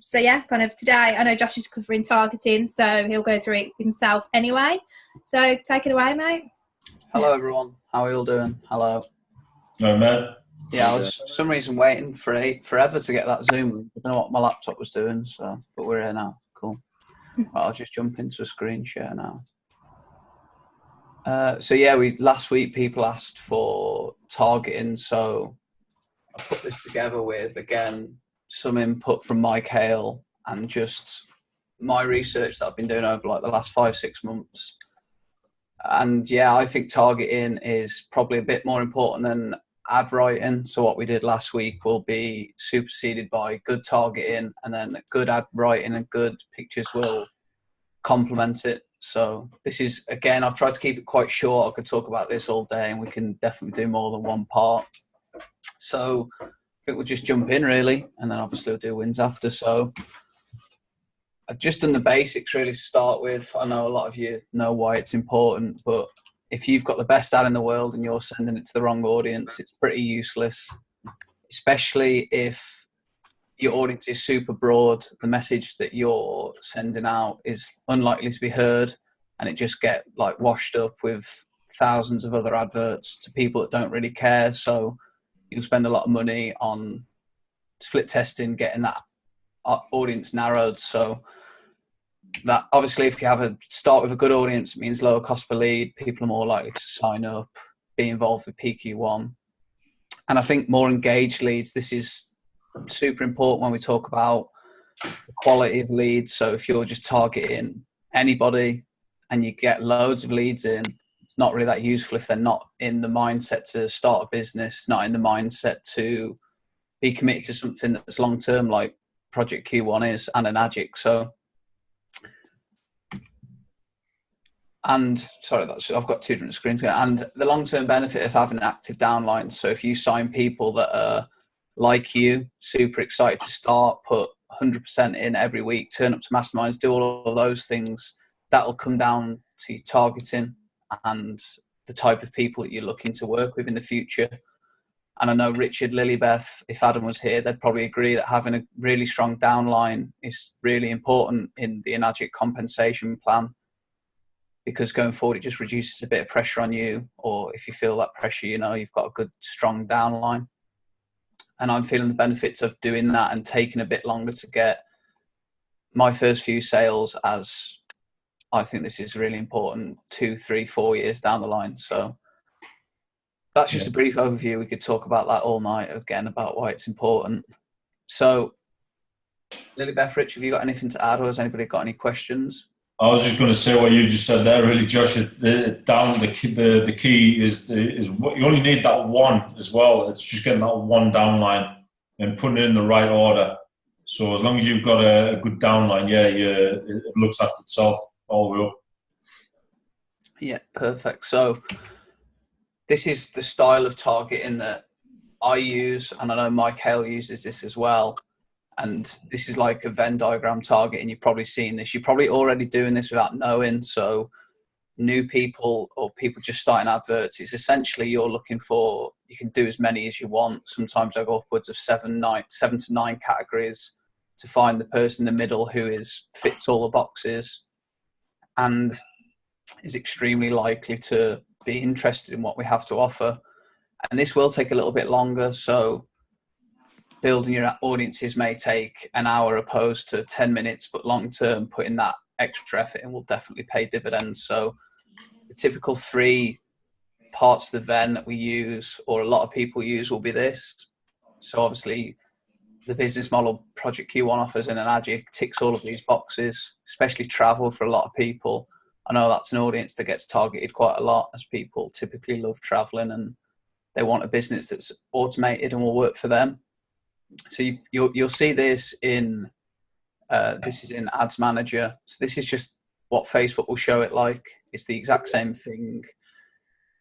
So yeah, kind of today, I know Josh is covering targeting, so he'll go through it himself anyway. So take it away, mate. Hello, everyone. How are you all doing? Hello. No, man. Yeah, I was for some reason waiting forever to get that Zoom link. I don't know what my laptop was doing, but we're here now. Cool. Right, I'll just jump into a screen share now. So yeah, last week people asked for targeting, so I put this together with, again, some input from Mike Hale and just my research that I've been doing over like the last 5-6 months. And yeah, I think targeting is probably a bit more important than ad writing. So what we did last week will be superseded by good targeting, and then good ad writing and good pictures will complement it. So this is, again, I've tried to keep it quite short. I could talk about this all day and we can definitely do more than one part. So I think we'll just jump in really, and then obviously we'll do wins after. So I've just done the basics really to start with. I know a lot of you know why it's important, but if you've got the best ad in the world and you're sending it to the wrong audience, it's pretty useless, especially if your audience is super broad. The message that you're sending out is unlikely to be heard, and it just get like washed up with thousands of other adverts to people that don't really care. So you'll spend a lot of money on split testing, getting that audience narrowed. So that obviously, if you start with a good audience, it means lower cost per lead. People are more likely to sign up, be involved with PQ1. And I think more engaged leads, this is super important when we talk about the quality of leads. So if you're just targeting anybody and you get loads of leads in, it's not really that useful if they're not in the mindset to start a business, not in the mindset to be committed to something that's long-term, like Project Q1 is, and an Agic. So, and sorry, I've got two different screens here. And the long-term benefit of having an active downline. So if you sign people that are like you, super excited to start, put 100% in every week, turn up to masterminds, do all of those things, that'll come down to your targeting and the type of people that you're looking to work with in the future. And I know Richard, Lilybeth, if Adam was here, they'd probably agree that having a really strong downline is really important in the Enagic compensation plan, because going forward, it just reduces a bit of pressure on you. Or if you feel that pressure, you know, you've got a good, strong downline. And I'm feeling the benefits of doing that and taking a bit longer to get my first few sales, as I think this is really important 2, 3, 4 years down the line. So that's just a brief overview. We could talk about that all night again, about why it's important. So Lilybeth, Rich, have you got anything to add, or has anybody got any questions? I was just going to say what you just said there, really, Josh. The key is what you only need, that one as well. It's just getting that one downline and putting it in the right order. So as long as you've got a good downline, it looks after itself all the way up. Yeah, perfect. So this is the style of targeting that I use, and I know Mike Hale uses this as well. And this is like a Venn diagram target, and you've probably seen this. You're probably already doing this without knowing. So new people or people just starting adverts, it's essentially you're looking for, you can do as many as you want. Sometimes I go upwards of 7 to 9 categories to find the person in the middle who fits all the boxes and is extremely likely to be interested in what we have to offer. And this will take a little bit longer. So building your audiences may take an hour opposed to 10 minutes, but long term, putting that extra effort in will definitely pay dividends. So the typical 3 parts of the Venn that we use, or a lot of people use, will be this. So obviously the business model Project Q1 offers in an Enagic ticks all of these boxes, especially travel for a lot of people. I know that's an audience that gets targeted quite a lot, as people typically love traveling and they want a business that's automated and will work for them. So you'll see this in this is in Ads Manager. So this is just what Facebook will show it like. It's the exact same thing.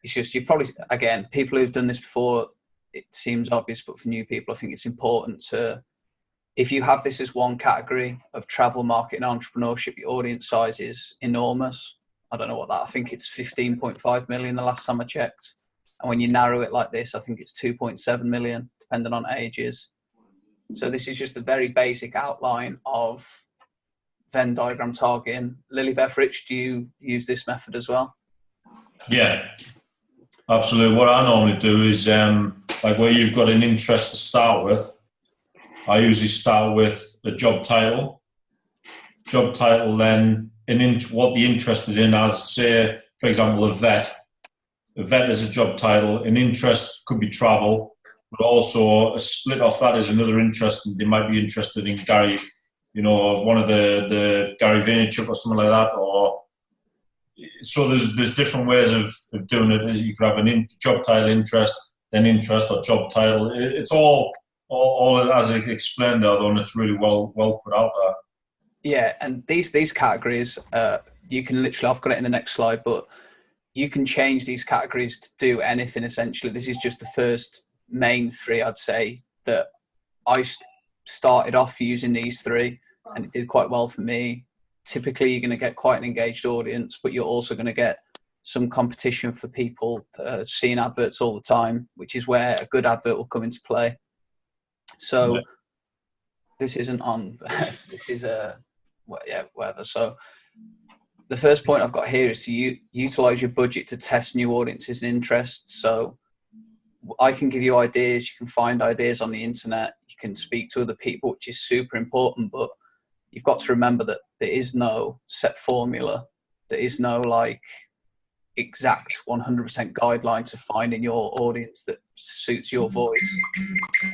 It's just, you've probably, again, people who've done this before, it seems obvious, but for new people, I think it's important to, if you have this as one category of travel, marketing, entrepreneurship, your audience size is enormous. I don't know what that, I think it's 15.5 million the last time I checked. And when you narrow it like this, I think it's 2.7 million, depending on ages. So this is just a very basic outline of Venn diagram targeting. Lilybeth, Rich, do you use this method as well? Yeah, absolutely. What I normally do is, like where you've got an interest to start with, I usually start with a job title. Job title, then what they're interested in, as say, for example, a vet. A vet is a job title. An interest could be travel, but also a split off that is another interest. They might be interested in Gary, one of the Gary Vaynerchuk or something like that. Or so there's different ways of doing it. You could have a job title interest, then interest or job title. It's all as I explained there, though, and it's really well put out there. Yeah, and these categories, you can literally, I've got it in the next slide, but you can change these categories to do anything essentially. This is just the first main three, I'd say, that I started off using these three, and it did quite well for me. Typically, you're going to get quite an engaged audience, but you're also going to get some competition for people seeing adverts all the time, which is where a good advert will come into play. So this isn't on, this is whatever. So the first point I've got here is to utilize your budget to test new audiences and interests. So I can give you ideas. You can find ideas on the internet. You can speak to other people, which is super important. But you've got to remember that there is no set formula. There is no exact 100% guideline to finding your audience that suits your voice.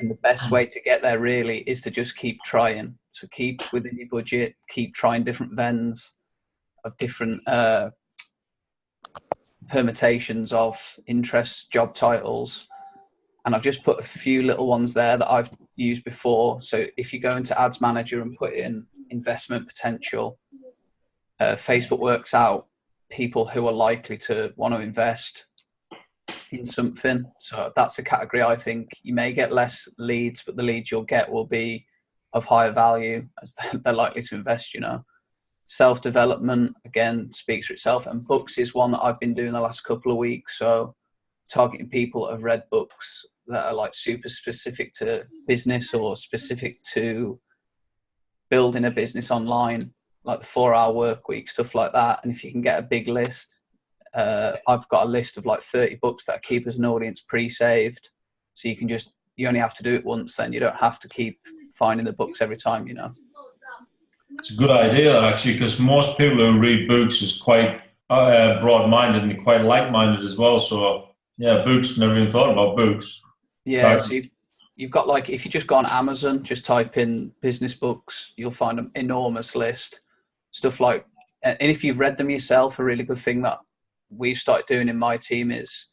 And the best way to get there really is to just keep trying. So keep within your budget, keep trying different Venns of different permutations of interests, job titles. And I've just put a few little ones there that I've used before. So if you go into Ads Manager and put in investment potential, Facebook works out people who are likely to want to invest in something. So that's a category. I think you may get less leads, but the leads you'll get will be of higher value as they're likely to invest, Self-development, again, speaks for itself. And books is one that I've been doing the last couple of weeks. So targeting people that have read books that are super specific to business or specific to building a business online, like the 4-Hour Work Week, stuff like that. And if you can get a big list, I've got a list of 30 books that I keep as an audience pre-saved. So you only have to do it once, then you don't have to keep finding the books every time, It's a good idea, actually, because most people who read books is quite broad-minded and quite like-minded as well. So, yeah, books, never even thought about books. Yeah, so you've got if you just go on Amazon, just type in business books, you'll find an enormous list. Stuff and if you've read them yourself, a really good thing that we've started doing in my team is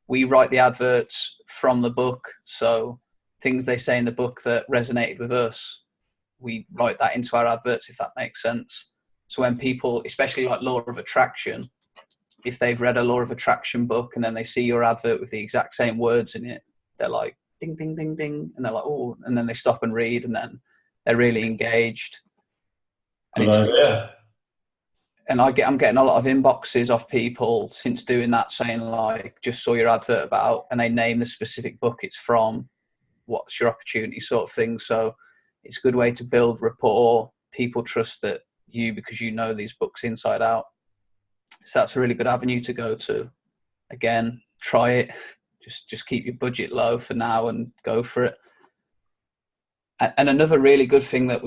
we write the adverts from the book. So things they say in the book that resonated with us, we write that into our adverts, if that makes sense. So when people, especially Law of Attraction, if they've read a Law of Attraction book and then they see your advert with the exact same words in it, they're like, ding, ding, ding, ding. And they're like, oh, and then they stop and read, and then they're really engaged. And and I'm getting a lot of inboxes off people since doing that saying just saw your advert about, and they name the specific book it's from, what's your opportunity sort of thing. So it's a good way to build rapport. People trust that you because you know these books inside out. So that's a really good avenue to go to. Again, try it. Just keep your budget low for now and go for it. And another really good thing that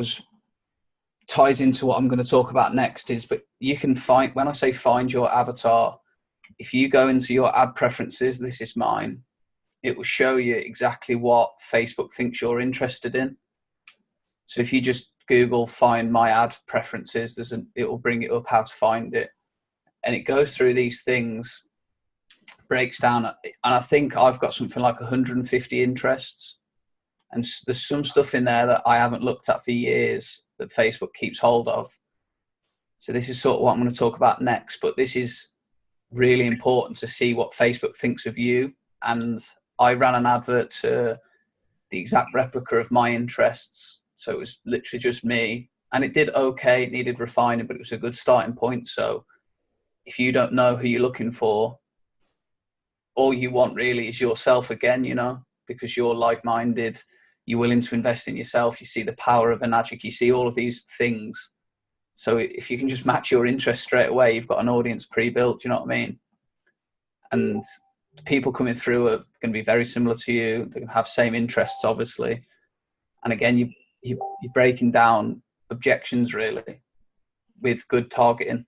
ties into what I'm going to talk about next is, but you can find, when I say find your avatar, if you go into your ad preferences, this is mine, it will show you exactly what Facebook thinks you're interested in. So if you just Google find my ad preferences, it will bring it up how to find it. And it goes through these things, breaks down, and I think I've got something like 150 interests. And there's some stuff in there that I haven't looked at for years that Facebook keeps hold of. So this is sort of what I'm going to talk about next, but this is really important to see what Facebook thinks of you. And I ran an advert to the exact replica of my interests. So it was literally just me, and it did okay. It needed refining, but it was a good starting point. So if you don't know who you're looking for, all you want really is yourself again, because you're like-minded. you're willing to invest in yourself, you see the power of a magic, you see all of these things. So if you can just match your interest straight away, you've got an audience pre-built, do you know what I mean? And the people coming through are going to be very similar to you. They're going to have same interests, obviously. And again, you're breaking down objections really with good targeting.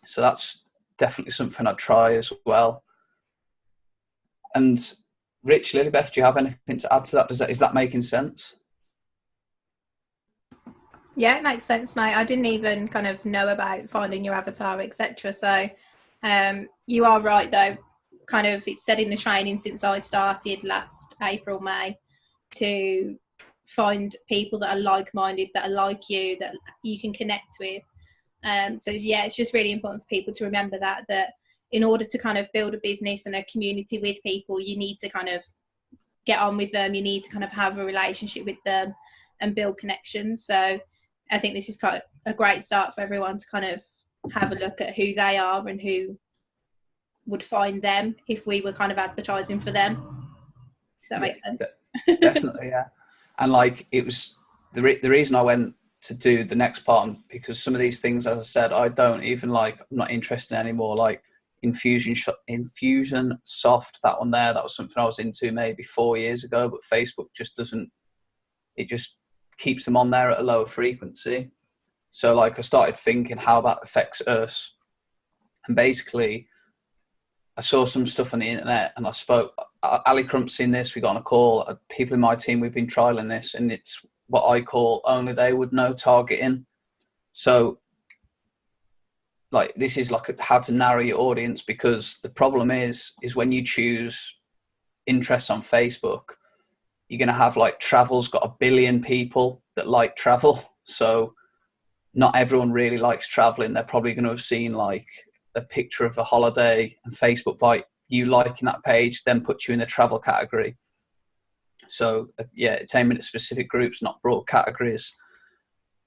So that's definitely something I'd try as well. And Rich, Lilybeth, do you have anything to add to that? Is that making sense? Yeah, it makes sense, mate. I didn't even kind of know about finding your avatar, etc. So you are right, though. Kind of, it's said in the training since I started last April, May, to find people that are like-minded, that are like you, that you can connect with. So yeah, it's just really important for people to remember that in order to kind of build a business and a community with people, you need to kind of get on with them. You need to kind of have a relationship with them and build connections. So I think this is kind of a great start for everyone to kind of have a look at who they are and who would find them if we were kind of advertising for them. That makes sense. Definitely, yeah. And like, it was the reason I went to do the next part, because some of these things, as I said, I don't even like, I'm not interested anymore. Like Infusion Soft, that one there, that was something I was into maybe 4 years ago, but Facebook just doesn't, it just keeps them on there at a lower frequency. So like I started thinking how that affects us. And basically I saw some stuff on the internet and I spoke, Ali Crump's seen this, we got on a call, people in my team, we've been trialing this, and it's what I call only they would know targeting. So like, this is like how to narrow your audience, because the problem is when you choose interests on Facebook, you're going to have like travel's got 1 billion people that like travel. So not everyone really likes traveling. They're probably going to have seen like a picture of a holiday, and Facebook, by you liking that page, then puts you in the travel category. So yeah, it's aiming at specific groups, not broad categories.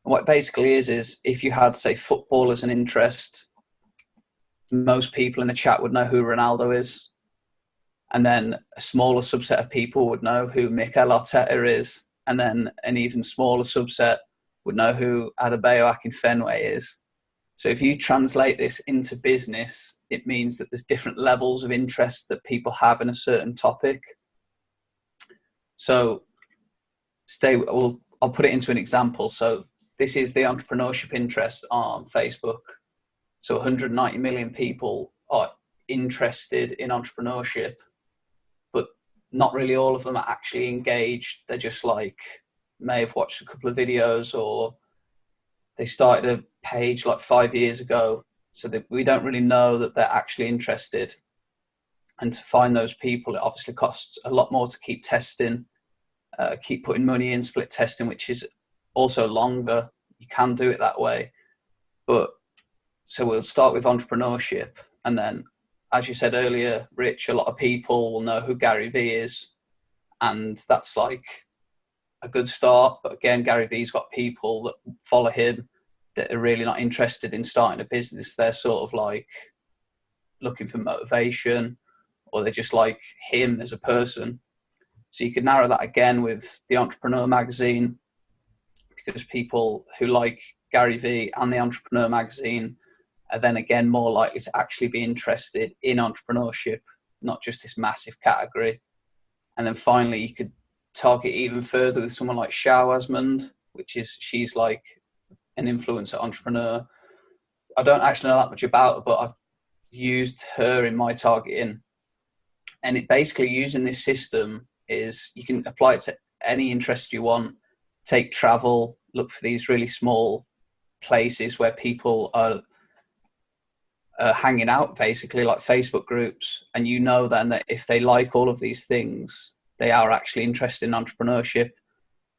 And what it basically is if you had, say, football as an interest, most people in the chat would know who Ronaldo is. And then a smaller subset of people would know who Mikel Arteta is. And then an even smaller subset would know who Adebayo Akinfenwa is. So if you translate this into business, it means that there's different levels of interest that people have in a certain topic. So I'll put it into an example. So this is the entrepreneurship interest on Facebook. So 190 million people are interested in entrepreneurship, but not really all of them are actually engaged. They're just like, may have watched a couple of videos, or they started a page like 5 years ago. So that we don't really know that they're actually interested. And to find those people, it obviously costs a lot more to keep testing, keep putting money in, split testing, which is also longer. You can do it that way. But so we'll start with entrepreneurship. And then, as you said earlier, Rich, a lot of people will know who Gary Vee is. And that's like a good start. But again, Gary Vee's got people that follow him that are really not interested in starting a business. They're sort of like looking for motivation, or they just like him as a person. So you could narrow that again with the Entrepreneur magazine, because people who like Gary Vee and the Entrepreneur magazine are then again more likely to actually be interested in entrepreneurship, not just this massive category. And then finally, you could target even further with someone like Shao Asmund, she's like an influencer entrepreneur. I don't actually know that much about her, but I've used her in my targeting. And it basically, using this system, is you can apply it to any interest you want. Take travel, look for these really small places where people are hanging out, basically like Facebook groups. And you know then that if they like all of these things, they are actually interested in entrepreneurship.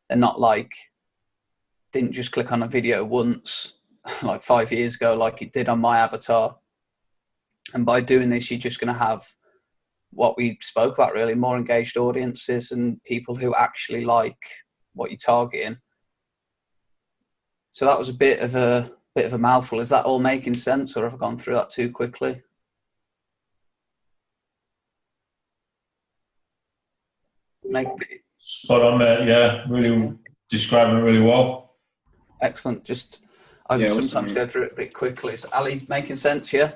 They're not like, didn't just click on a video once like 5 years ago like it did on my avatar. And by doing this, you're just going to have what we spoke about, really, more engaged audiences and people who actually like what you're targeting. So that was a bit of a mouthful. Is that all making sense, or have I gone through that too quickly? Spot on there. Yeah, really describing it really well. Excellent. I sometimes go through it a bit quickly. So, Ali, making sense? Yeah.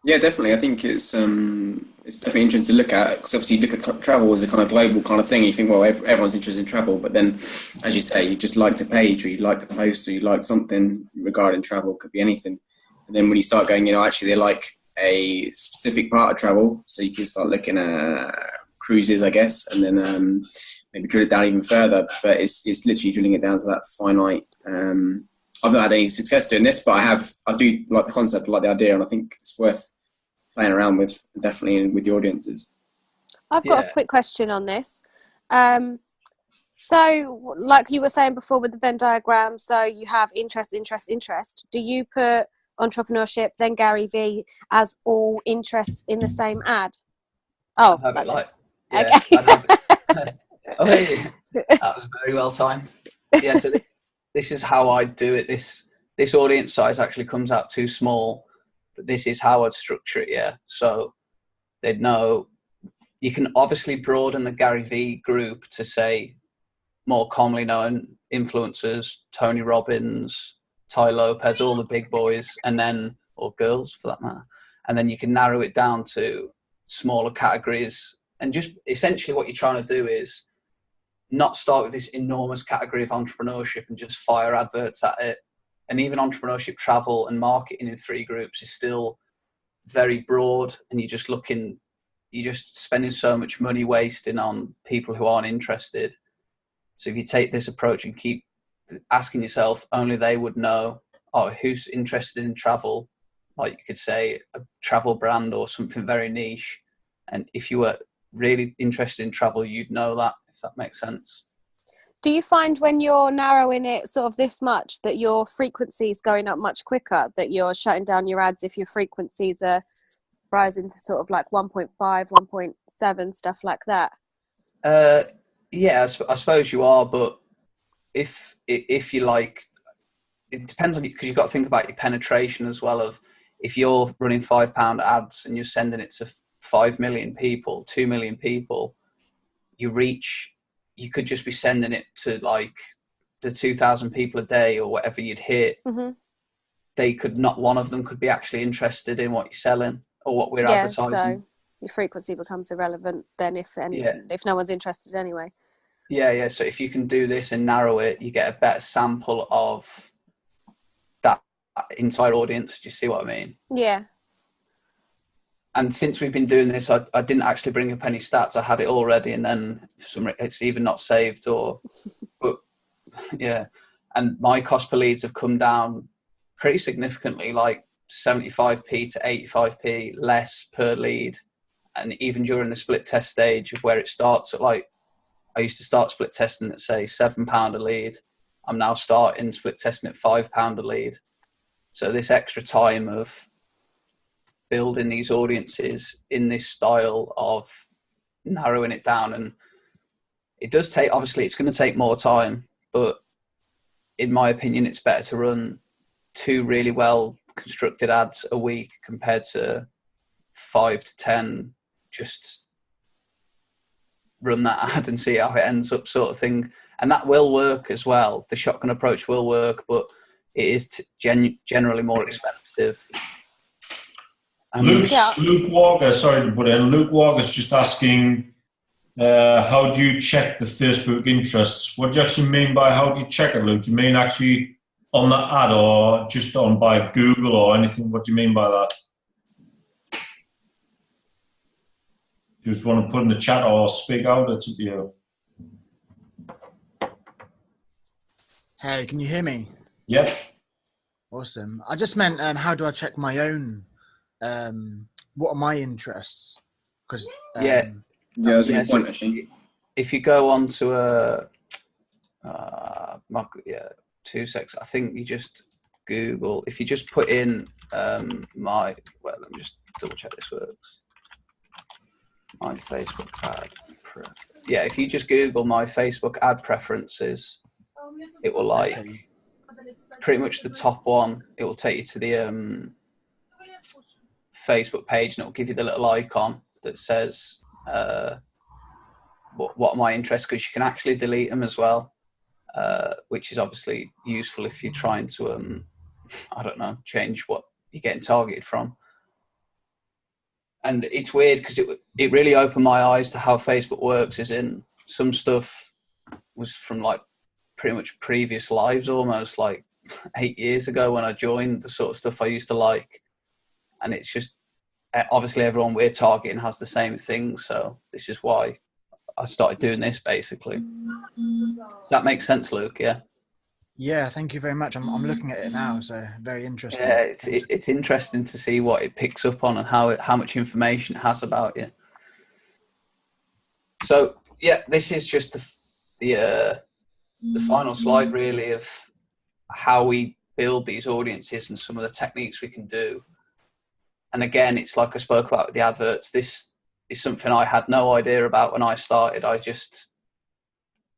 Yeah, definitely. I think it's definitely interesting to look at, because obviously you look at travel as a kind of global kind of thing. And you think, well, everyone's interested in travel, but then, as you say, you just like a page, or you like a post, or you like something regarding travel. Could be anything. And then when you start going, actually they like a specific part of travel, so you can start looking at cruises, I guess, and then maybe drill it down even further. But it's literally drilling it down to that finite. I've not had any success doing this, but I do like the concept, I like the idea, and I think it's worth playing around with, definitely, with the audiences. I've got a quick question on this. So, like you were saying before with the Venn diagram, so you have interest. Do you put entrepreneurship, then Gary V as all interests in the same ad? Oh, like this. Yeah, Okay. Oh, hey, that was very well timed. Yeah, so this is how I do it. This audience size actually comes out too small, but this is how I'd structure it. Yeah, so they'd know. You can obviously broaden the Gary V group to say more commonly known influencers, Tony Robbins, Ty Lopez, all the big boys, and then, or girls for that matter, and then you can narrow it down to smaller categories. And just essentially what you're trying to do is not start with this enormous category of entrepreneurship and just fire adverts at it. And even entrepreneurship, travel, and marketing in 3 groups is still very broad, and you're just spending so much money wasting on people who aren't interested. So if you take this approach and keep asking yourself, only they would know, who's interested in travel? Like you could say a travel brand or something very niche. And if you were really interested in travel, you'd know that, if that makes sense. Do you find when you're narrowing it sort of this much that your frequency is going up much quicker, that you're shutting down your ads if your frequencies are rising to sort of like 1.5, 1.7, stuff like that? Yeah, I suppose you are, but if you like, it depends on you, because you've got to think about your penetration as well. Of if you're running £5 ads and you're sending it to 5 million people, 2 million people, you could just be sending it to like the 2,000 people a day or whatever you'd hit. Mm-hmm. They could not, one of them could be actually interested in what you're selling or what we're advertising. So your frequency becomes irrelevant then if no one's interested anyway. Yeah. So if you can do this and narrow it, you get a better sample of that entire audience. Do you see what I mean? Yeah. And since we've been doing this, I didn't actually bring up any stats. I had it already, and then it's even not saved. But yeah, and my cost per leads have come down pretty significantly, like 75p to 85p less per lead. And even during the split test stage of where it starts at, like, I used to start split testing at say £7 a lead. I'm now starting split testing at £5 a lead. So this extra time of building these audiences in this style of narrowing it down, and it does take, obviously it's going to take more time, but in my opinion it's better to run 2 really well constructed ads a week compared to 5 to 10 just run that ad and see how it ends up sort of thing. And that will work as well. The shotgun approach will work, but it is generally more expensive. Luke Walker, sorry to put in. Luke Walker's just asking, how do you check the Facebook interests? What do you actually mean by how do you check it, Luke? Do you mean actually on the ad or just on by Google or anything? What do you mean by that? You just want to put in the chat or speak out? It's up to you. Hey, can you hear me? Yep. Awesome. I just meant, how do I check my own? What are my interests? Because that's a good point, actually. If you go on to 2 seconds, I think you just Google. If you just put in let me just double check this works. My Facebook ad. If you just Google my Facebook ad preferences, it will pretty much the top one. It will take you to the Facebook page, and it will give you the little icon that says what are my interests, because you can actually delete them as well, which is obviously useful if you're trying to, I don't know, change what you're getting targeted from. And it's weird because it really opened my eyes to how Facebook works, is in some stuff was from like pretty much previous lives, almost like 8 years ago when I joined, the sort of stuff I used to like. And it's just, obviously everyone we're targeting has the same thing. So this is why I started doing this, basically. Does that make sense, Luke? Yeah. Yeah, thank you very much. I'm looking at it now, so very interesting. Yeah, it's interesting to see what it picks up on and how much information it has about you. So yeah, this is just the final slide, really, of how we build these audiences and some of the techniques we can do. And again, it's like I spoke about with the adverts. This is something I had no idea about when I started. I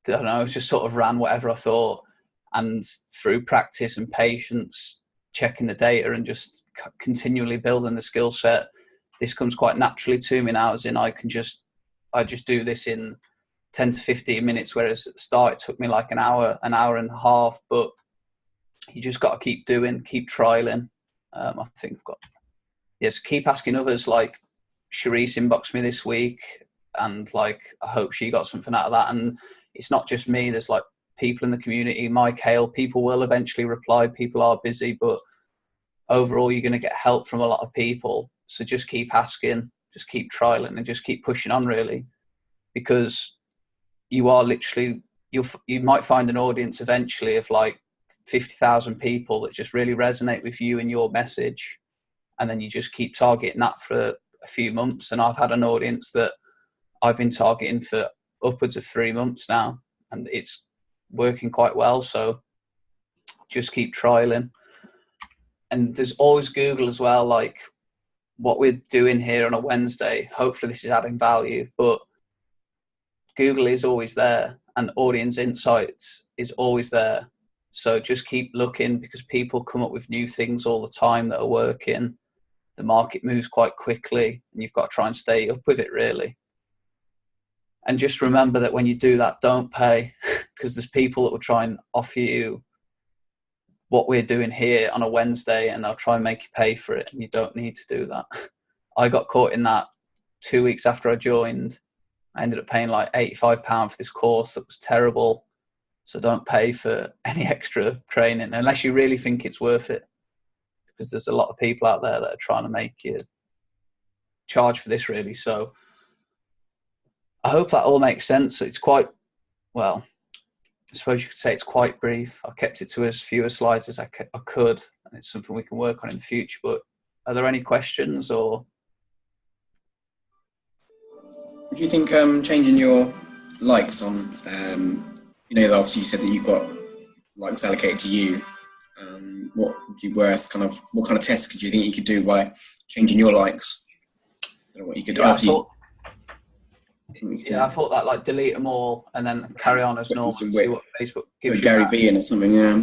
don't know, just sort of ran whatever I thought. And through practice and patience, checking the data and just continually building the skill set, this comes quite naturally to me now, as in I just do this in 10 to 15 minutes, whereas at the start it took me like an hour and a half. But you just got to keep doing, keep trialing. I think I've got, yes, keep asking others. Like Charisse inboxed me this week, and like I hope she got something out of that. And it's not just me, there's like people in the community, Mike Hale, people will eventually reply. People are busy, but overall you're going to get help from a lot of people. So just keep asking, just keep trialing, and just keep pushing on, really, because you are literally, you might find an audience eventually of like 50,000 people that just really resonate with you and your message, and then you just keep targeting that for a few months. And I've had an audience that I've been targeting for upwards of 3 months now, and it's working quite well. So just keep trialing. And there's always Google as well. Like what we're doing here on a Wednesday, hopefully this is adding value, but Google is always there, and Audience Insights is always there. So just keep looking, because people come up with new things all the time that are working. The market moves quite quickly, and you've got to try and stay up with it, really. And just remember that when you do that, don't pay, because there's people that will try and offer you what we're doing here on a Wednesday, and they'll try and make you pay for it, and you don't need to do that. I got caught in that 2 weeks after I joined. I ended up paying like £85 for this course that was terrible. So don't pay for any extra training unless you really think it's worth it, because there's a lot of people out there that are trying to make you charge for this, really. So I hope that all makes sense. It's quite, well, I suppose you could say it's quite brief. I kept it to as few slides as I could, and it's something we can work on in the future. But are there any questions? Or Would you think changing your likes on, obviously you said that you've got likes allocated to you. What would you worth? What kind of tests could you think you could do by changing your likes? I don't know what you could do. I thought that, like, delete them all and then carry on as normal and see what Facebook gives you. Gary Vee in or something, yeah.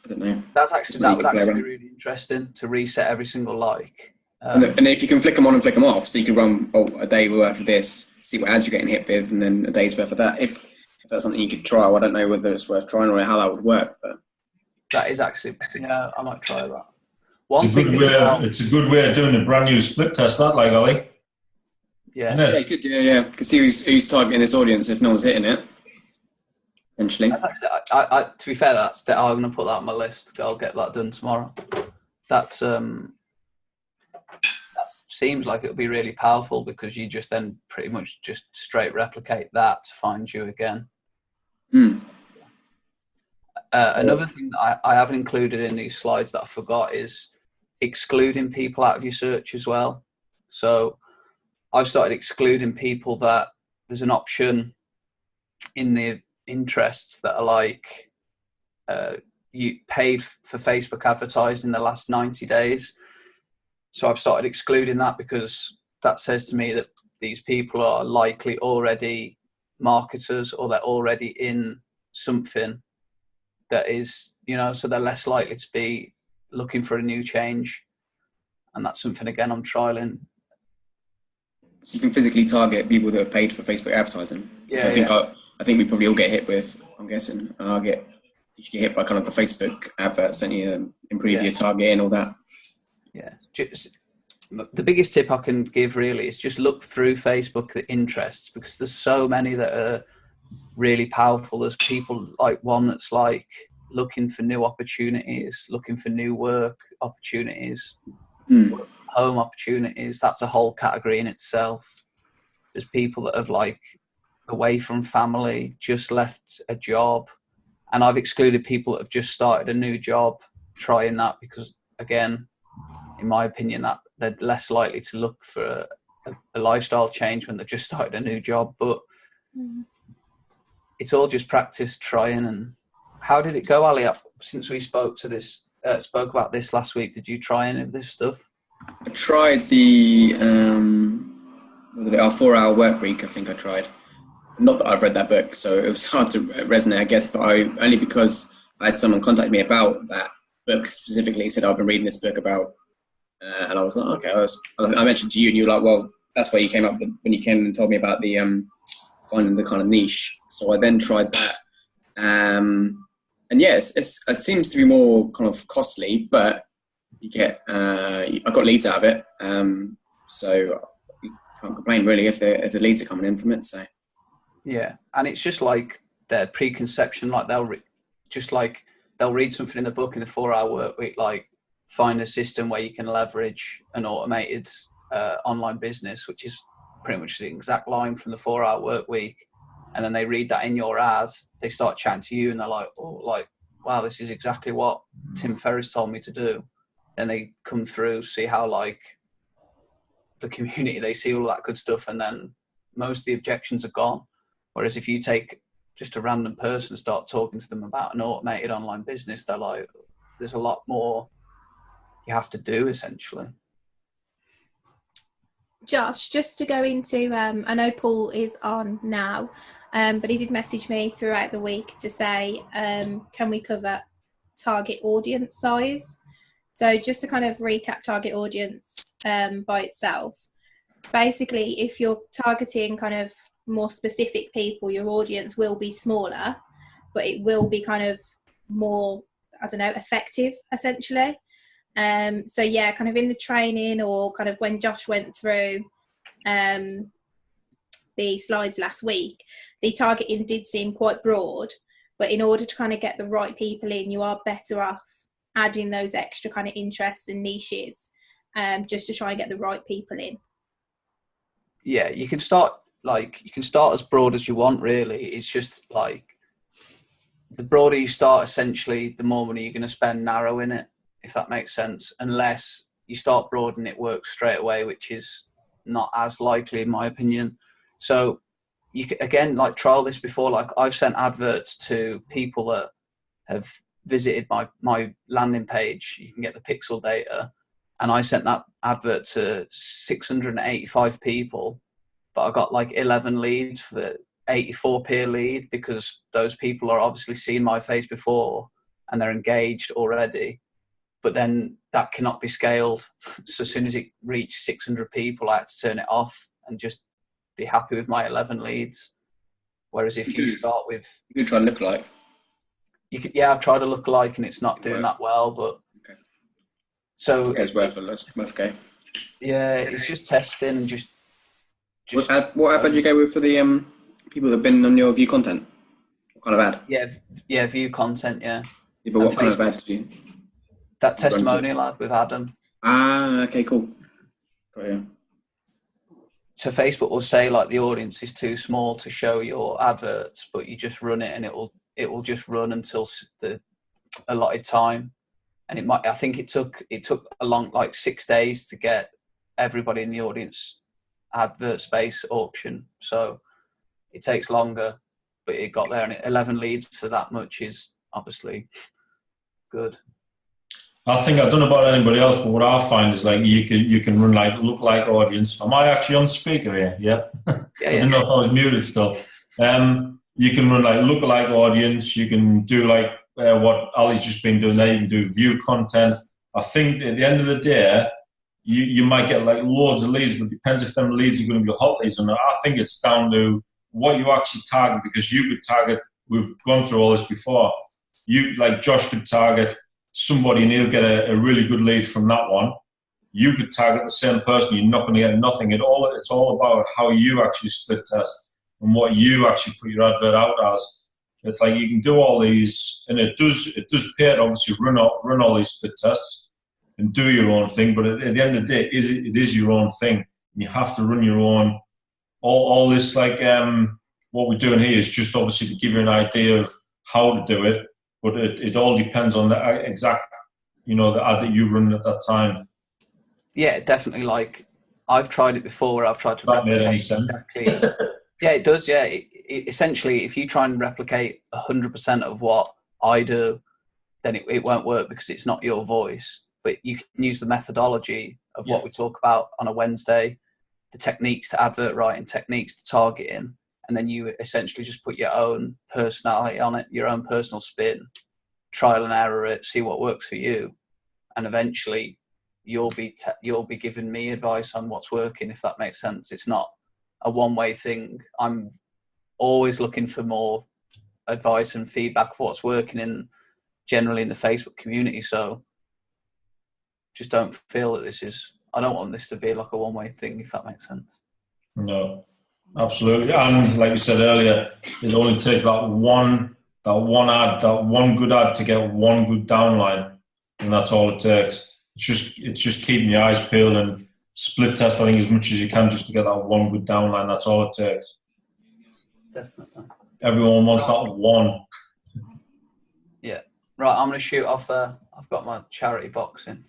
I don't know. That would actually be really interesting to reset every single like. And if you can flick them on and flick them off, so you can run a day worth of this, see what ads you're getting hit with, and then a day's worth of that. If that's something you could try, I don't know whether it's worth trying or how that would work. But that is actually, yeah, I might try that. It's a good way of doing a brand new split test, that, like, Ollie. Yeah. Yeah, you could, yeah. You can see who's targeting this audience if no one's hitting it. Eventually. That's actually, I to be fair, I'm going to put that on my list. I'll get that done tomorrow. That seems like it would be really powerful, because you just then pretty much just straight replicate that to find you again. Another thing that I haven't included in these slides that I forgot is excluding people out of your search as well. So I've started excluding people that there's an option in the interests that are like you paid for Facebook advertising in the last 90 days. So I've started excluding that, because that says to me that these people are likely already marketers, or they're already in something that is, so they're less likely to be looking for a new change. And that's something, again, I'm trialing. So you can physically target people that have paid for Facebook advertising. Yeah, I think we probably all get hit with. I'm guessing you get hit by kind of the Facebook adverts, don't you? Improve your targeting, all that. Yeah. Just, the biggest tip I can give really is just look through Facebook the interests, because there's so many that are really powerful. There's people like one that's like looking for new opportunities, looking for new work opportunities, home opportunities. That's a whole category in itself. There's people that have like away from family, just left a job, and I've excluded people that have just started a new job, trying that, because again, in my opinion, that they're less likely to look for a lifestyle change when they've just started a new job. But it's all just practice, trying. And how did it go, Ali? Since we spoke about this last week, did you try any of this stuff? I tried the our 4-hour work week. I think I tried. Not that I've read that book, so it was hard to resonate, I guess. But only because I had someone contact me about that book specifically. He said, "I've been reading this book about," and I was like, "Okay." I mentioned to you, and you were like, "Well, that's where you came up with when you came and told me about the finding the kind of niche." So I then tried that, and yes, it seems to be more kind of costly, but you get I got leads out of it, so you can't complain really if the leads are coming in from it. So yeah, and it's just like their preconception, like they'll read something in the book in the 4-hour work week, like find a system where you can leverage an automated online business, which is pretty much the exact line from the 4-hour work week. And then they read that in your ad, they start chatting to you and they're like, oh, like, wow, this is exactly what Tim Ferriss told me to do. Then they come through, see how like the community, they see all that good stuff, and then most of the objections are gone. Whereas if you take just a random person and start talking to them about an automated online business, they're like, there's a lot more you have to do essentially. Josh, just to go into, I know Paul is on now, but he did message me throughout the week to say, can we cover target audience size? So just to kind of recap target audience by itself, basically, if you're targeting kind of more specific people, your audience will be smaller, but it will be kind of more, I don't know, effective essentially. So yeah, kind of in the training, or kind of when Josh went through the slides last week, the targeting did seem quite broad, but in order to kind of get the right people in, you are better off adding those extra kind of interests and niches, just to try and get the right people in. Yeah, you can start as broad as you want really. It's just like the broader you start, essentially the more money you're going to spend narrowing it, if that makes sense, unless you start broad and it works straight away, which is not as likely in my opinion. So you can, again, like trial this before. Like I've sent adverts to people that have visited my landing page. You can get the pixel data, and I sent that advert to 685 people, but I got like 11 leads for 84p a lead, because those people are obviously seen my face before and they're engaged already. But then that cannot be scaled. So as soon as it reached 600 people, I had to turn it off and just be happy with my 11 leads. Whereas if you start with... You could try lookalike. Yeah, I've tried a lookalike and it's not doing that well, but... Okay. So... Yeah, it's worth a go. Yeah, it's just testing and just what ad did you go with for the people that have been on your view content? What kind of ad? Yeah, view content, yeah. But what kind of ad did you... That testimonial ad with Adam. Okay, cool. Oh, yeah. So Facebook will say like the audience is too small to show your adverts, but you just run it and it will just run until the allotted time. And I think it took a long, like 6 days to get everybody in the audience advert space auction. So it takes longer, but it got there, and 11 leads for that much is obviously good. I think I don't know about anybody else, but what I find is like you can run like lookalike audience. Am I actually on speaker here? Yeah. Yeah. I didn't know if I was muted still. You can run like lookalike audience. You can do like what Ali's just been doing there. You can do view content. I think at the end of the day, you might get like loads of leads, but it depends if them leads are going to be hot leads or not. I think it's down to what you actually target, because you could target, we've gone through all this before, you, like Josh could target somebody and he'll get a really good lead from that one. You could target the same person, you're not going to get nothing. It's all about how you actually split test and what you actually put your advert out as. It's like you can do all these, and it does pay to obviously run all these split tests and do your own thing, but at the end of the day, it is your own thing. And you have to run your own. All this, like what we're doing here is just obviously to give you an idea of how to do it, but it all depends on the exact, the ad that you run at that time. Yeah, definitely. Like, I've tried it before where I've tried to That made any replicate sense. exactly. Yeah, it does. Yeah, essentially, if you try and replicate 100% of what I do, then it won't work because it's not your voice. But you can use the methodology of what we talk about on a Wednesday, the techniques to advert writing, techniques to targeting, and then you essentially just put your own personality on it, your own personal spin, trial and error it, see what works for you, and eventually you'll be giving me advice on what's working, if that makes sense. It's not a one-way thing. I'm always looking for more advice and feedback of what's working generally in the Facebook community. So just don't feel that I don't want this to be like a one-way thing, if that makes sense. No, absolutely. And like you said earlier, it only takes that one good ad to get one good downline, and that's all it takes. It's just keeping your eyes peeled and split test, I think, as much as you can just to get that one good downline. That's all it takes. Definitely. Everyone wants that one. Yeah. Right, I'm going to shoot off. I've got my charity box in.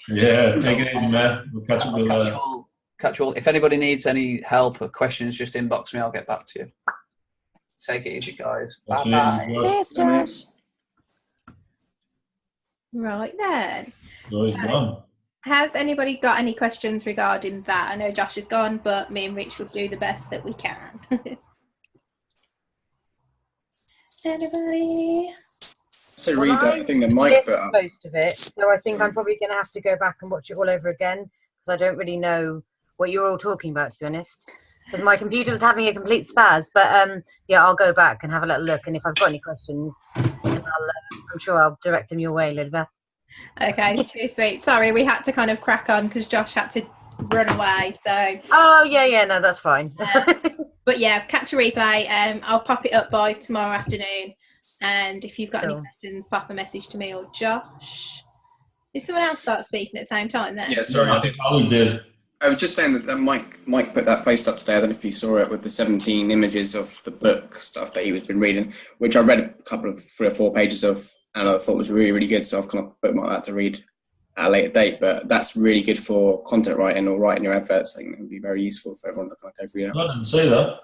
Yeah, take it easy, man. We'll catch up with you later. Catch you all. If anybody needs any help or questions, just inbox me. I'll get back to you. Take it easy, guys. Bye-bye. Cheers, Josh. Right then. Gone. Has anybody got any questions regarding that? I know Josh is gone, but me and Rich will do the best that we can. Anybody? So read that thing that Mike put up. Most of it, so I think I'm probably going to have to go back and watch it all over again because I don't really know what you're all talking about, to be honest. Because my computer was having a complete spaz. But yeah, I'll go back and have a little look, and if I've got any questions, then I'm sure I'll direct them your way, Elizabeth. Okay, too sweet. Sorry, we had to kind of crack on because Josh had to run away. So. Oh yeah, no, that's fine. But yeah, catch a replay. I'll pop it up by tomorrow afternoon. And if you've got any questions, pop a message to me or Josh. Did someone else start speaking at the same time then? Yeah, sorry, I think Ali did. I was just saying that Mike put that post up today. I don't know if you saw it, with the 17 images of the book stuff that he was been reading, which I read a couple of 3 or 4 pages of, and I thought was really, really good. So I've kind of bookmarked that to read at a later date. But that's really good for content writing or writing your adverts. I think it would be very useful for everyone to kind of go through that. I didn't say that.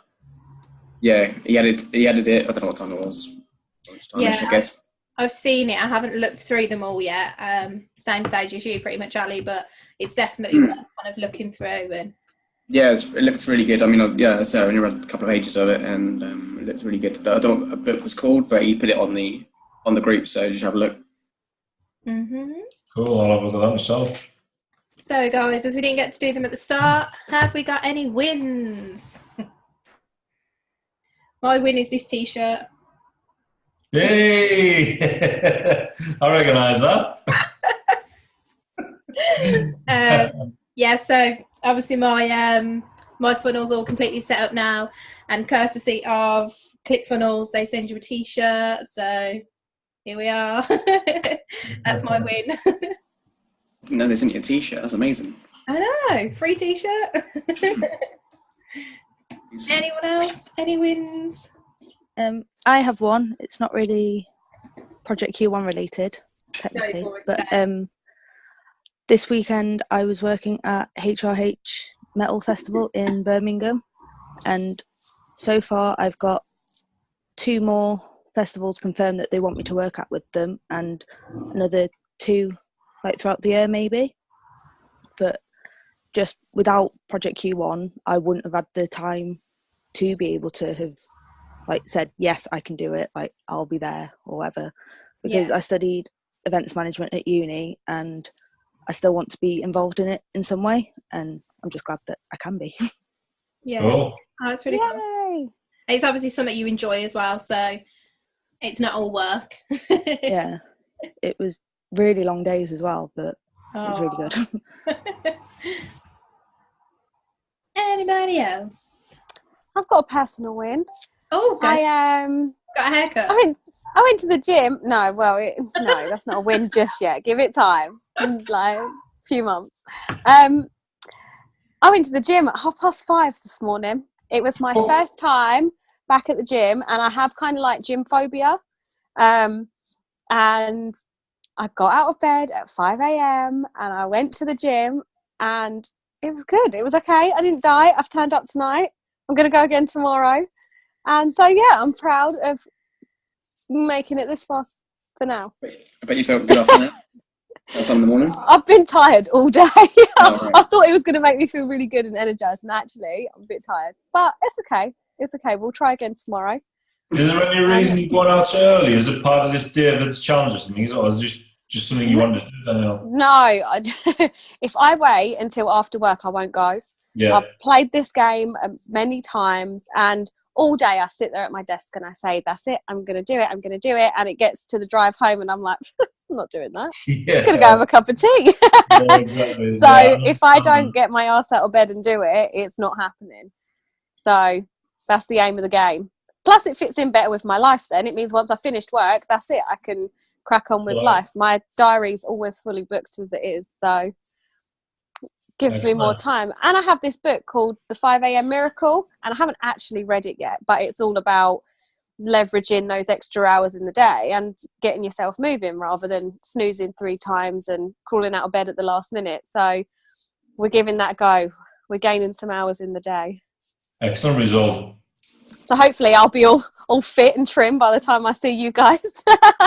Yeah, he added it. I don't know what time it was. Yeah, I guess. I've seen it. I haven't looked through them all yet. Same stage as you, pretty much, Ali. But it's definitely worth kind of looking through. And yeah, it looks really good. I mean, yeah, so I only read a couple of pages of it, and it looks really good. I don't know what a book was called, but he put it on the group, so just have a look. Cool. I'll have a look at that myself. So, guys, as we didn't get to do them at the start, have we got any wins? My win is this T-shirt. Hey! I recognise that. Yeah, so obviously my funnel's all completely set up now, and courtesy of ClickFunnels, they send you a T-shirt. So here we are. That's my win. No, they sent you a T-shirt. That's amazing. I know, free T-shirt. Anyone else? Any wins? I have one. It's not really Project Q1 related, technically, but this weekend I was working at HRH Metal Festival in Birmingham, and so far I've got 2 more festivals confirmed that they want me to work at with them, and another 2 like throughout the year maybe. But just without Project Q1, I wouldn't have had the time to be able to have like said, yes, I can do it, like I'll be there or whatever, because I studied events management at uni, and I still want to be involved in it in some way, and I'm just glad that I can be. Yeah. Cool. Oh, that's really cool. Yay! It's obviously something you enjoy as well, so it's not all work. Yeah, it was really long days as well, but it was really good. Anybody else? I've got a personal win. Oh, okay. Got a haircut. I went to the gym. No, well, no, that's not a win just yet. Give it time, like a few months. I went to the gym at 5:30 this morning. It was my first time back at the gym, and I have kind of like gym phobia. And I got out of bed at 5 a.m. and I went to the gym, and it was good. It was okay. I didn't die. I've turned up tonight. I'm going to go again tomorrow. And so, yeah, I'm proud of making it this far for now. I bet you felt good after that. That time in the morning. I've been tired all day. Oh, right. I thought it was going to make me feel really good and energized, and actually, I'm a bit tired. But it's okay. It's okay. We'll try again tomorrow. Is there any reason you're going out so early? Is it part of this David's challenge or something? Or is it just something you wanted to do? I don't know. No, if I wait until after work, I won't go. Yeah. I've played this game many times, and all day I sit there at my desk and I say, that's it, I'm going to do it, I'm going to do it. And it gets to the drive home and I'm like, I'm not doing that. Yeah. I'm going to go have a cup of tea. Yeah, exactly. So Yeah. if I don't get my arse out of bed and do it, it's not happening. So that's the aim of the game. Plus it fits in better with my life then. It means once I've finished work, that's it. I can crack on with life. My diary's always fully booked as it is. So gives me more time. And I have this book called The 5 a.m. Miracle, and I haven't actually read it yet, but it's all about leveraging those extra hours in the day and getting yourself moving rather than snoozing 3 times and crawling out of bed at the last minute. So we're giving that a go. We're gaining some hours in the day. Excellent result. So hopefully I'll be all fit and trim by the time I see you guys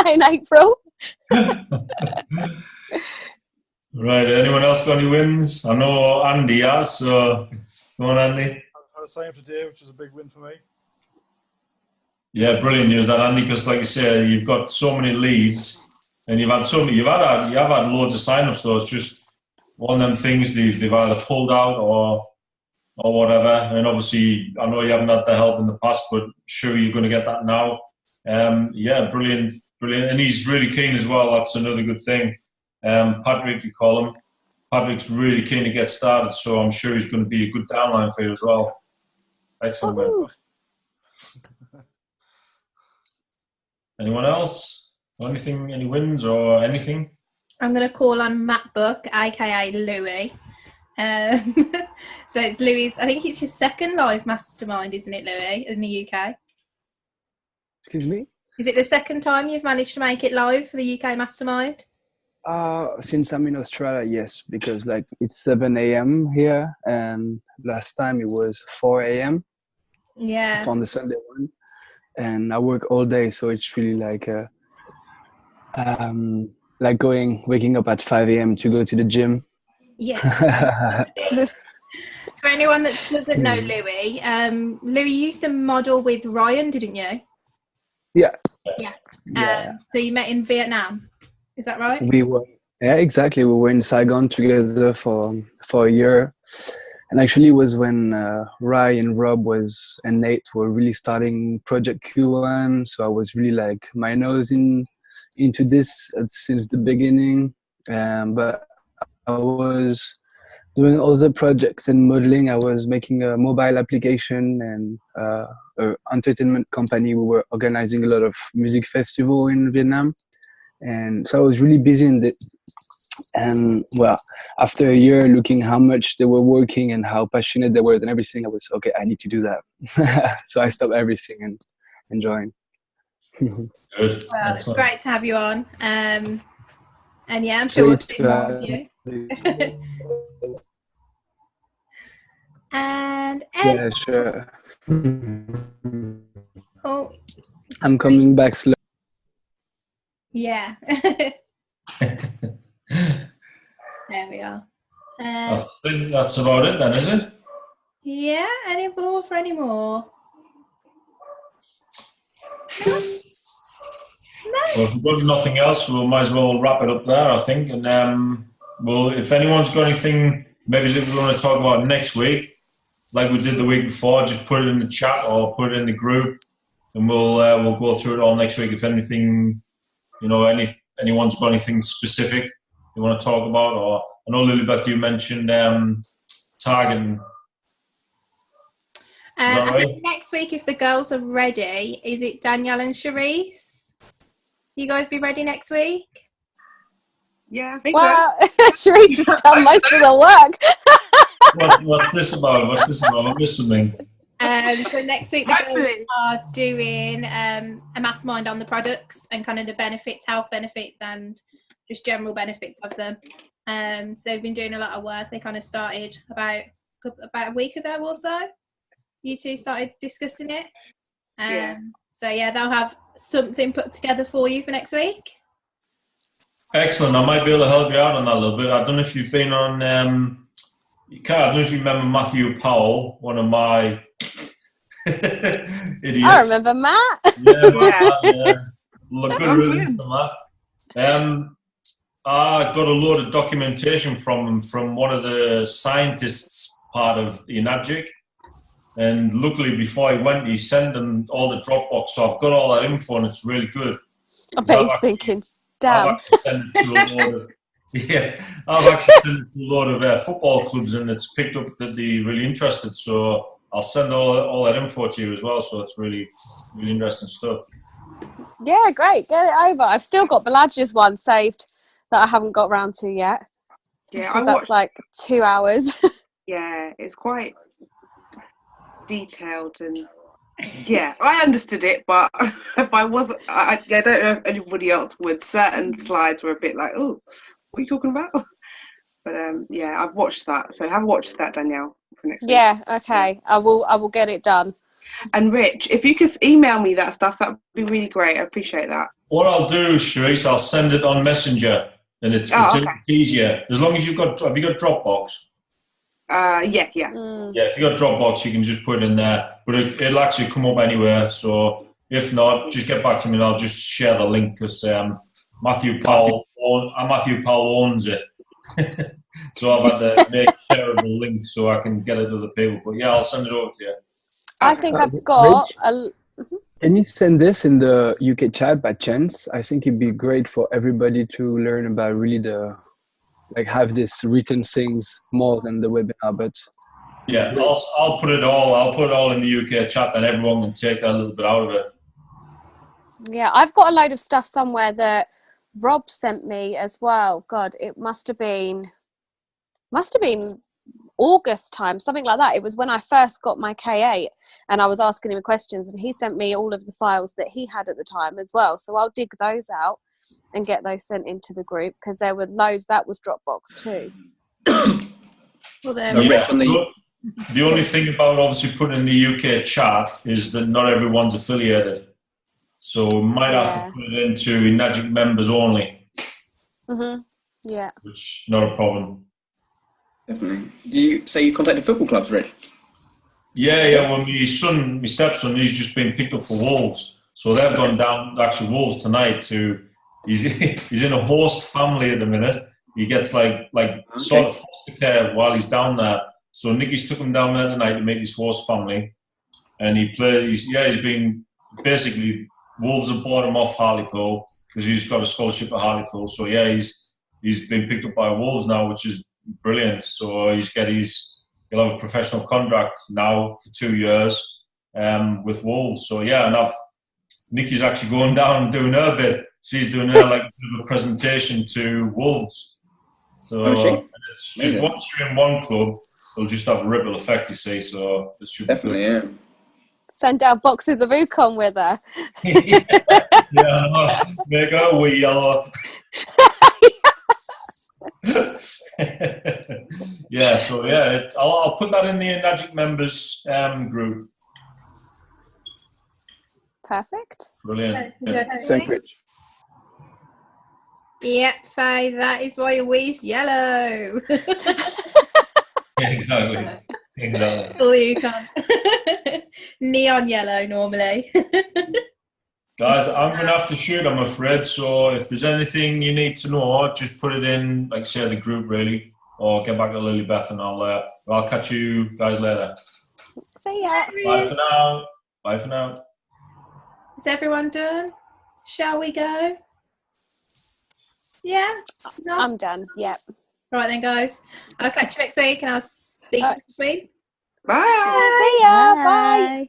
in April. Right, anyone else got any wins? I know Andy has, so go on, Andy. I've had the same today, which is a big win for me. Yeah, brilliant news that, Andy, because like you say, you've got so many leads and you have had loads of sign-ups, so it's just one of them things they've either pulled out or whatever. And obviously, I know you haven't had the help in the past, but sure you're going to get that now. Yeah, brilliant. And he's really keen as well. That's another good thing. Patrick, you call him. Patrick's really keen to get started, so I'm sure he's going to be a good downline for you as well. Excellent. Woohoo. Anyone else? Anything? Any wins or anything? I'm going to call on Matt Buck, aka Louis. So it's Louis. I think it's your second live mastermind, isn't it, Louis, in the UK? Excuse me? Is it the second time you've managed to make it live for the UK mastermind? Since I'm in Australia, yes, because like it's 7 a.m. here, and last time it was 4 a.m. Yeah. On the Sunday one, and I work all day, so it's really like waking up at 5 a.m. to go to the gym. Yeah. For anyone that doesn't know Louis, Louis used to model with Ryan, didn't you? Yeah. Yeah. So you met in Vietnam, is that right? Yeah, exactly. We were in Saigon together for a year, and actually it was when Ryan, Rob and Nate were really starting Project Q1. So I was really like my nose into this since the beginning, but I was doing all the projects and modeling. I was making a mobile application and an entertainment company. We were organizing a lot of music festival in Vietnam. And so I was really busy in it. And well, after a year looking how much they were working and how passionate they were and everything, I was, okay, I need to do that. So I stopped everything and joined. Good. Well, it's great to have you on. And yeah, I'm sure we'll see more of you. And yeah, sure. Oh, I'm coming back slow. Yeah. There we are. I think that's about it then, is it? Yeah, any more? No. Well, if we've got nothing else, we might as well wrap it up there, I think. And Well, if anyone's got anything, maybe that we want to talk about next week, like we did the week before, just put it in the chat or put it in the group, and we'll go through it all next week. If anything, anyone's got anything specific they want to talk about, or I know Lilybeth, you mentioned targeting. I think next week, if the girls are ready, is it Danielle and Charisse? You guys be ready next week? Yeah, I think well, Charisse has done most of the work. What's this about? I missed something. So next week the girls are doing a mastermind on the products and kind of the benefits, health benefits, and just general benefits of them. So they've been doing a lot of work. They kind of started about a week ago or so. You two started discussing it. So yeah, they'll have something put together for you for next week. Excellent. I might be able to help you out on that a little bit. I don't know if you've been on. I don't know if you remember Matthew Powell, one of my idiots. I remember Matt. Good riddance to Matt. I got a load of documentation from him from one of the scientists part of Enagic. And luckily, before he went, he sent them all the Dropbox. So I've got all that info, and it's really good. I bet he's thinking, damn. I've actually sent it to a load of football clubs, and it's picked up that they're really interested. So I'll send all that info to you as well. So it's really, really interesting stuff. Yeah, great. Get it over. I've still got Balage's one saved that I haven't got round to yet. Yeah, that's like 2 hours. Yeah, it's quite detailed, and I understood it, but if I wasn't, I don't know if anybody else would. Certain slides were a bit like, oh, what are you talking about? But I've watched that, so have watched that, Danielle, for next week. Okay, I will get it done. And Rich, if you could email me that stuff, that would be really great. I appreciate that. What I'll do, Charisse, I'll send it on Messenger, and it's easier as long as have you got Dropbox? Yeah. Yeah, if you got Dropbox, you can just put it in there, but it'll actually come up anywhere. So if not, just get back to me and I'll just share the link, because Matthew Powell owns it. So I've had to make a shareable link so I can get it to the people. But yeah, I'll send it over to you. I think I've got Can you send this in the UK chat by chance? I think it'd be great for everybody to learn about really have this written things more than the webinar. But yeah, I'll put it all in the UK chat, and everyone can take that a little bit out of it. Yeah, I've got a load of stuff somewhere that Rob sent me as well. God, it must have been August time, something like that. It was when I first got my K8 and I was asking him questions, and he sent me all of the files that he had at the time as well. So I'll dig those out and get those sent into the group, because there were loads that was Dropbox too. The only thing about obviously putting in the UK chat is that not everyone's affiliated. So we might have to put it into Enagic members only. Yeah. Which not a problem. Definitely. You contacted football clubs, Rich? Yeah. Well, my stepson, he's just been picked up for Wolves. So they've gone down, actually Wolves tonight he's in a host family at the minute. He gets sort of foster care while he's down there. So Nicky's took him down there tonight to meet his host family. And he's been basically, Wolves have bought him off Hartlepool because he's got a scholarship at Hartlepool. So yeah, he's been picked up by Wolves now, which is brilliant. So he'll have a professional contract now for 2 years with Wolves. So yeah, and Nikki's actually going down and doing her bit. She's doing her a presentation to Wolves. So it's just once you're in one club, it'll just have a ripple effect, you see. So it should definitely, be good. Yeah. Send out boxes of Ukon with her. Make her wee yellow. I'll put that in the Enagic members group. Perfect. Brilliant. Thank you. Yep, Faye, that is why your wee's yellow. Yeah, exactly. All you can. Neon yellow normally. Guys, I'm going to have to shoot, I'm afraid. So if there's anything you need to know, just put it in, like say, the group, really. Or get back to Lilybeth and I'll catch you guys later. See ya. Bye for now. Bye for now. Is everyone done? Shall we go? Yeah? No? I'm done. Yep. Right then, guys. I'll catch you next week and I'll see you next week. Bye. See ya. Bye.